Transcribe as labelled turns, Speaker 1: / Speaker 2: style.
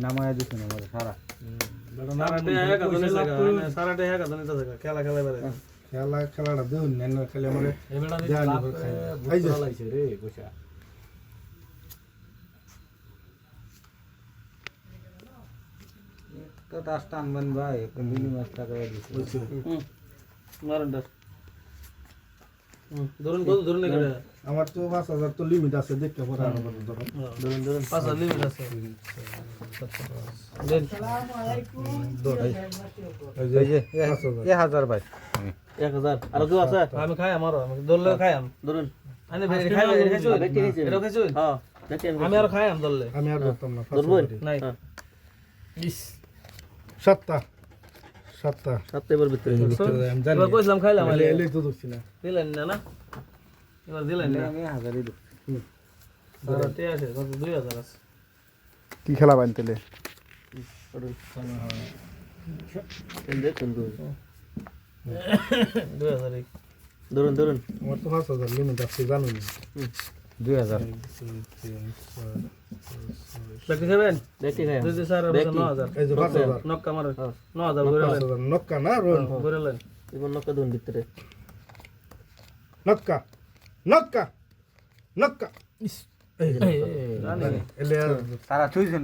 Speaker 1: নামায় দিছে না আমার সারা
Speaker 2: খেলা খেলা বেড়ে
Speaker 3: খেলাটা দেখুন না খেলে আমার
Speaker 2: রে পয়সা
Speaker 1: তো টাস টানবেন ভাই মিনি মাছ টাকা দিছে
Speaker 2: মারেন দাস ধরুন কত ধরুন এখানে
Speaker 3: আমার তো 5000 তো লিমিট আছে দেখতে পরে আরো ধরুন
Speaker 2: ধরুন ধরুন 5000 লিমিট আছে দেন
Speaker 4: আসসালামু আলাইকুম
Speaker 3: এই যে
Speaker 1: 1000 ভাই
Speaker 2: 1000 আর কেউ আছে আমি খাই আমারও আমি দললে খাই আম ধরুন আনে ভাই খাই খাইছো এটা খাইছো হ্যাঁ আমি আর খাই আম দললে
Speaker 3: আমি আর ধরতাম না
Speaker 2: ধরবই নাই ইস
Speaker 3: সাতটা
Speaker 2: সাতটার ভিতরে
Speaker 3: আমি জানি
Speaker 2: এবার কইছিলাম খাইলাম
Speaker 3: এলেই তো ধরছি না
Speaker 2: দিলেন না না এবার দিলেন না
Speaker 1: আমি 1000ই দেব
Speaker 2: সারাতে আছে কত 2000 আছে
Speaker 5: কি খেলা বাইন তেলে
Speaker 2: দেখুন 2000 ধরুন ধরুন
Speaker 3: আমার তো 5000 লিমিট আছে জানুন
Speaker 1: 2000
Speaker 2: দেখতে খাবেন দেখতে খাই দুই স্যার 9000
Speaker 3: এই যে 5000
Speaker 2: নক্কা মারো 9000 করে লেন
Speaker 3: নক্কা না রোন
Speaker 2: করে লেন এবার নক্কা দুন ভিতরে
Speaker 3: নক্কা এই এলে
Speaker 1: সারা 6 জন